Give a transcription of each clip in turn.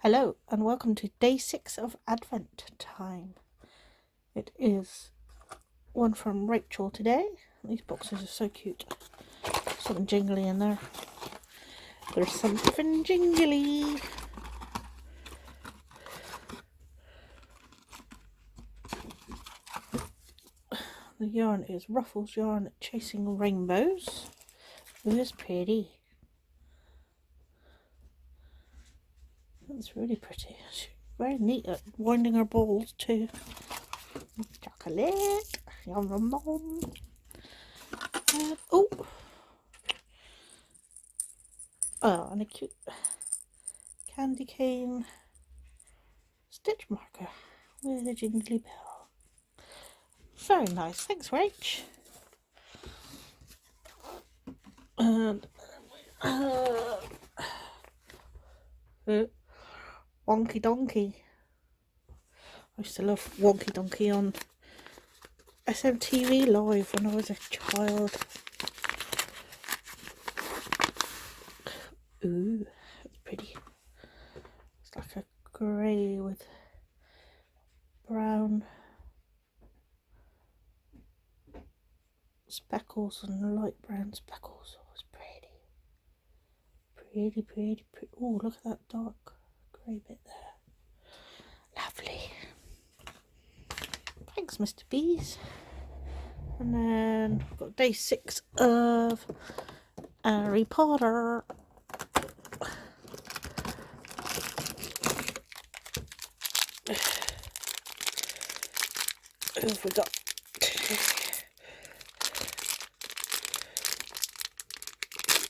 Hello and welcome to day 6 of Advent time. It is one from Rachel today. These boxes are so cute. Something jingly in there. There's something jingly. The yarn is Ruffles yarn Chasing Rainbows. It is pretty. That's really pretty. She's very neat at winding her balls too. Chocolate. Yum yum yum. And a cute candy cane stitch marker with a jingly bell. Very nice, thanks Rach. And Wonky Donkey. I used to love Wonky Donkey on SMTV Live when I was a child. Ooh, that's pretty. It's like a grey with brown speckles and light brown speckles. Oh, it's pretty. Pretty. Oh, look at that dark grey bit there. Lovely. Thanks, Mr. Bees. And then we've got day 6 of Harry Potter. Who have we got?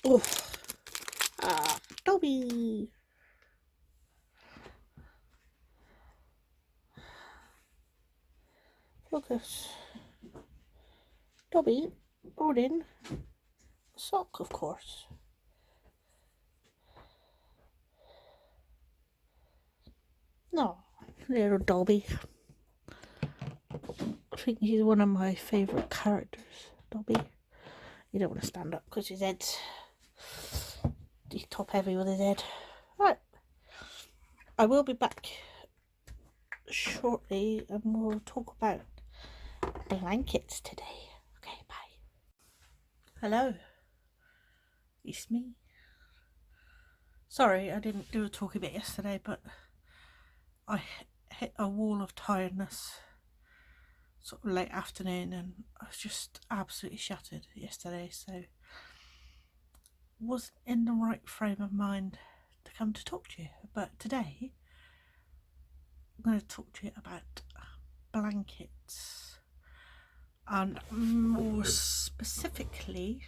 Oh, Dobby. Focus. Dobby, Odin, sock, of course. No, little Dobby. I think he's one of my favourite characters, Dobby. You don't want to stand up because his head's he's top heavy with his head. Right, I will be back shortly and we'll talk about blankets today. Okay, bye. Hello, it's me. Sorry I didn't do a talky bit yesterday, but I hit a wall of tiredness sort of late afternoon and I was just absolutely shattered yesterday, so wasn't in the right frame of mind to come to talk to you. But today I'm going to talk to you about blankets, and more specifically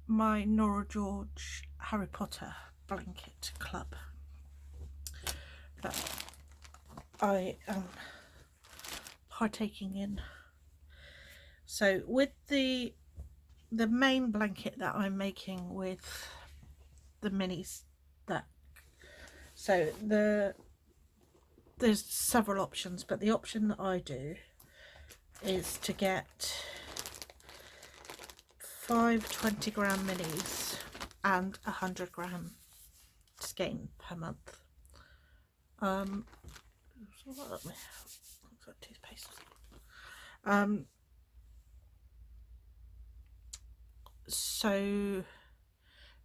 my Nora George Harry Potter blanket club that I am partaking in. So with the main blanket that I'm making with the minis, there's several options, but the option that I do is to get 5 20-gram minis and 100-gram skein per month. Looks like toothpaste. So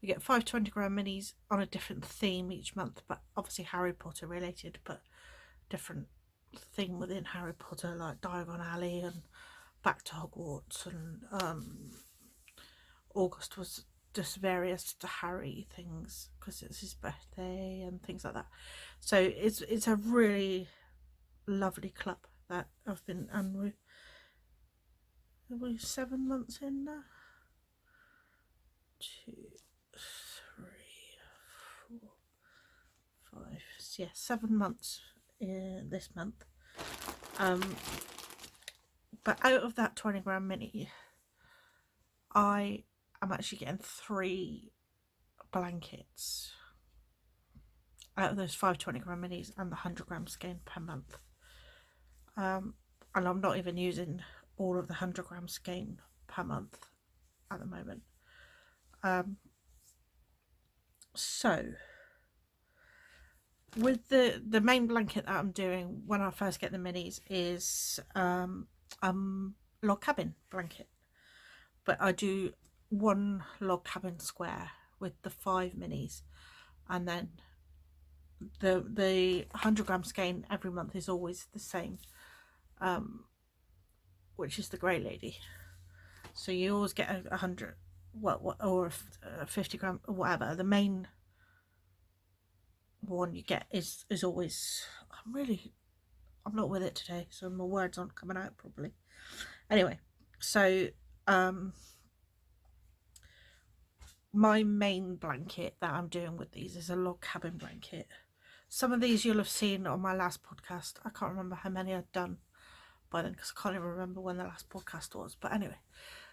you get 5 20-gram minis on a different theme each month, but obviously Harry Potter related, but different theme within Harry Potter, like Diagon Alley and Back to Hogwarts, and August was just various Harry things because it's his birthday and things like that. So it's a really lovely club that I've been, and we're 7 months in now. 2, 3, 4, 5, yeah, 7 months in this month. But out of that 20-gram mini, I am actually getting 3 blankets out of those 5 20-gram minis and the 100-gram skein per month. And I'm not even using all of the 100-gram skein per month at the moment. So with the main blanket that I'm doing when I first get the minis is log cabin blanket, but I do one log cabin square with the 5 minis, and then the 100-gram skein every month is always the same, which is the grey lady. So you always get a 100, well, or a 50-gram or whatever. The main one you get is always, I'm not with it today, so my words aren't coming out properly. Anyway, so my main blanket that I'm doing with these is a log cabin blanket. Some of these you'll have seen on my last podcast. I can't remember how many I'd done by then because I can't even remember when the last podcast was. But anyway,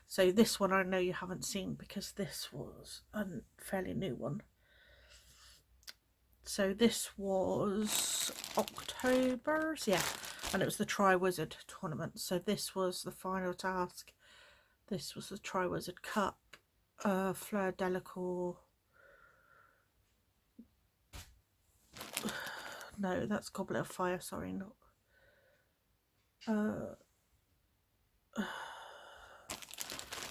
so this one I know you haven't seen because this was a fairly new one. So this was October's, yeah, and it was the Tri-Wizard tournament. So this was the final task. This was the Tri-Wizard Cup, Fleur Delacour. No, that's Goblet of Fire, sorry, not.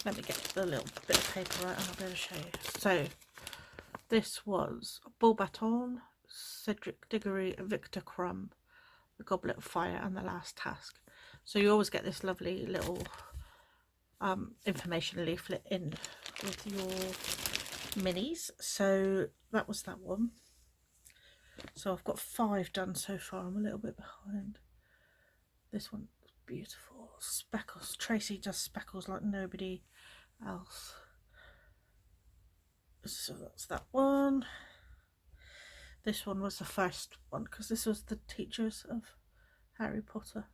Let me get the little bit of paper out and I'll be able to show you. So this was Bull Baton, Cedric Diggory, Victor Crumb, the Goblet of Fire, and the Last Task. So you always get this lovely little information leaflet in with your minis. So that was that one. So I've got 5 done so far. I'm a little bit behind. This one's beautiful. Speckles. Tracy does speckles like nobody else. So that's that one. This one was the first one because this was the teachers of Harry Potter.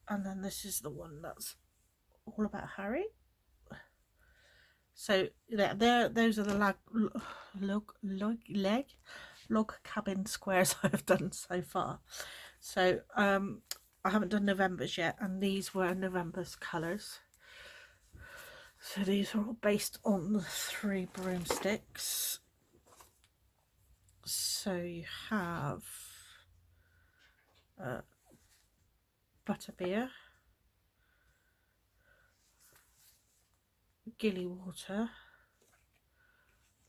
And then this is the one that's all about Harry. So yeah, those are the log cabin squares I've done so far. So I haven't done November's yet, and these were November's colours. So these are all based on the 3 broomsticks. So you have Butterbeer, Gilly Water.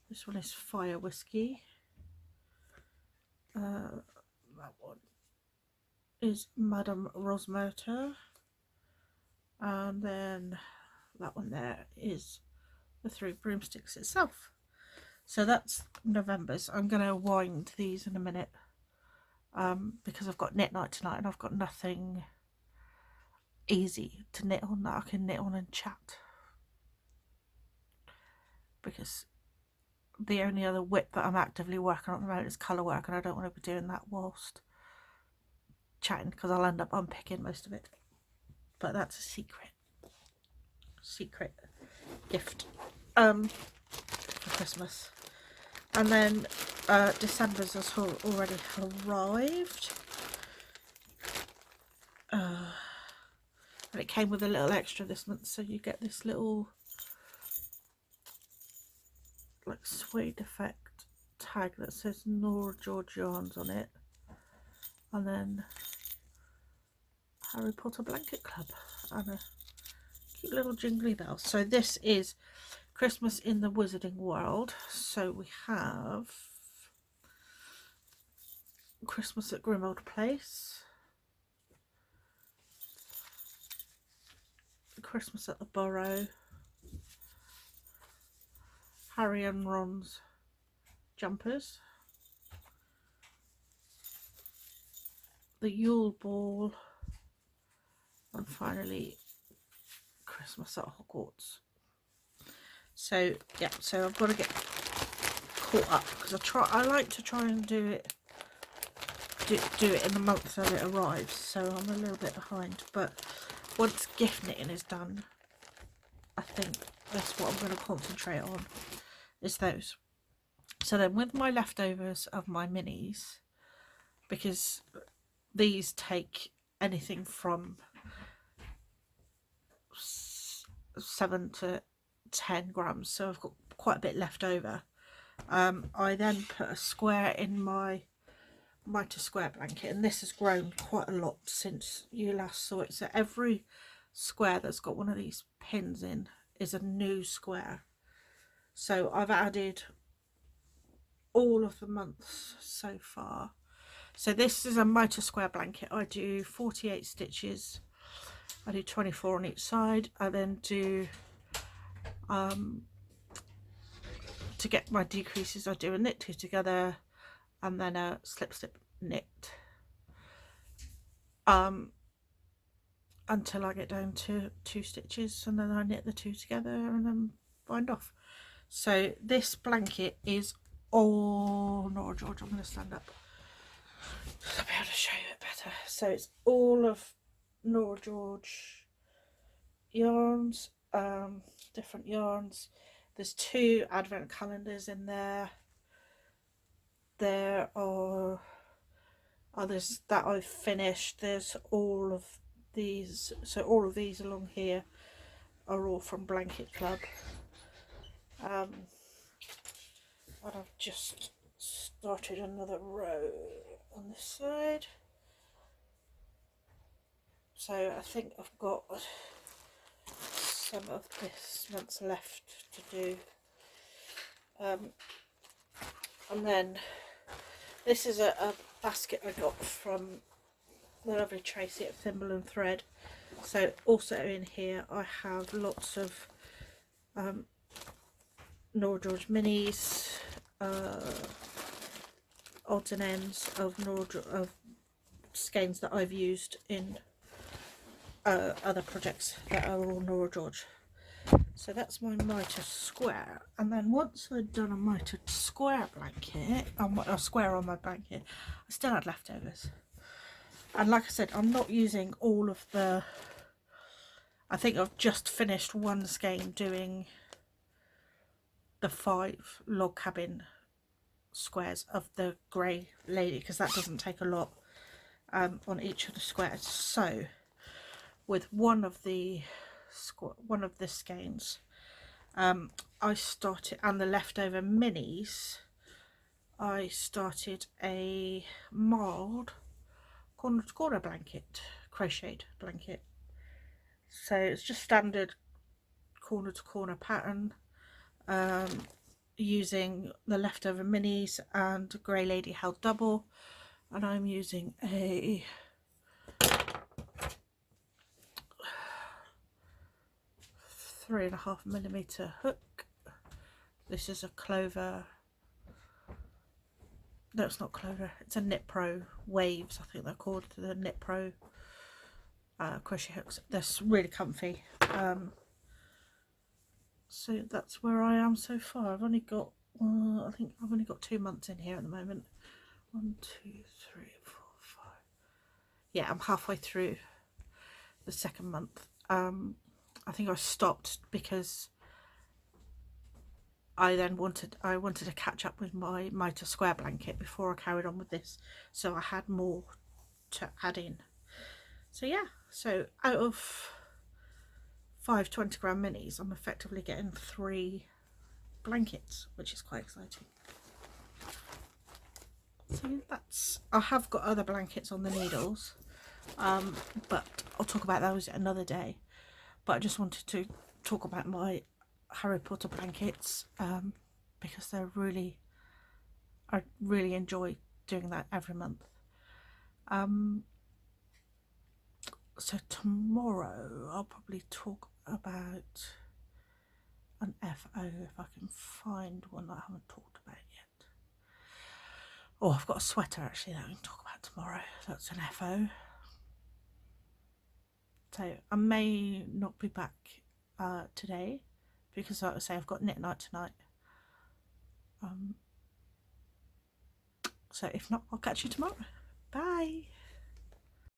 This one is Fire Whiskey. That one is Madame Rosmerta. And then that one there is the 3 broomsticks itself. So that's November's. I'm going to wind these in a minute because I've got knit night tonight and I've got nothing easy to knit on that I can knit on and chat, because the only other whip that I'm actively working on at the moment is colour work, and I don't want to be doing that whilst chatting because I'll end up unpicking most of it. But that's a secret gift for Christmas. And then December's has already arrived, and it came with a little extra this month, so you get this little like suede effect tag that says Nora George Yarns on it, and then Harry Potter Blanket Club and a cute little jingly bell. So this is Christmas in the Wizarding World. So we have Christmas at Grimmauld Place, Christmas at the Burrow, Harry and Ron's jumpers, the Yule Ball, and finally Christmas at Hogwarts. So yeah, so I've got to get caught up because I like to try and do it in the month that it arrives, so I'm a little bit behind. But once gift knitting is done, I think that's what I'm going to concentrate on, is those. So then with my leftovers of my minis, because these take anything from 7 to 10 grams, so I've got quite a bit left over. I then put a square in my mitre square blanket, and this has grown quite a lot since you last saw it. So every square that's got one of these pins in is a new square. So I've added all of the months so far. So this is a mitre square blanket. I do 48 stitches. I do 24 on each side. I then do to get my decreases, I do a knit two together and then a slip knit until I get down to 2 stitches, and then I knit the 2 together and then bind off. So this blanket is all Nora George. I'm going to stand up so I'll be able to show you it better. So it's all of Nora George yarns, different yarns. There's 2 advent calendars in there. There are others that I've finished. There's all of these, so all of these along here are all from Blanket Club. And I've just started another row on this side, so I think I've got some of this month's left to do. And then this is a basket I got from the lovely Tracy at Thimble and Thread. So also in here I have lots of Nora George minis, odds and ends of of skeins that I've used in other projects that are all Nora George. So that's my mitre square, and then once I'd done a mitre square blanket, a square on my blanket, I still had leftovers. And like I said, I'm not using all of the, I think I've just finished one skein doing the 5 log cabin squares of the grey lady, because that doesn't take a lot on each of the squares. So with one of the skeins, I started, and the leftover minis, I started a marled corner to corner blanket, crocheted blanket. So it's just standard corner to corner pattern, using the leftover minis and Grey Lady held double, and I'm using a 3.5mm hook. This is a Clover, no it's not Clover, it's a Knit Pro Waves, I think they're called, the Knit Pro crochet hooks. They're really comfy. So that's where I am so far. I've only got I think I've only got 2 months in here at the moment. 1, 2, 3, 4, 5. Yeah, I'm halfway through the 2nd month. I think I stopped because I wanted to catch up with my mitre square blanket before I carried on with this, so I had more to add in. So yeah, so out of 5 20-gram minis, I'm effectively getting 3 blankets, which is quite exciting. So that's, I have got other blankets on the needles, but I'll talk about those another day. But I just wanted to talk about my Harry Potter blankets, because they're really, I really enjoy doing that every month. So tomorrow I'll probably talk about an FO if I can find one that I haven't talked about yet. Oh, I've got a sweater actually that I can talk about tomorrow. That's an FO. So I may not be back today because, like I say, I've got knit night tonight. So if not, I'll catch you tomorrow. Bye.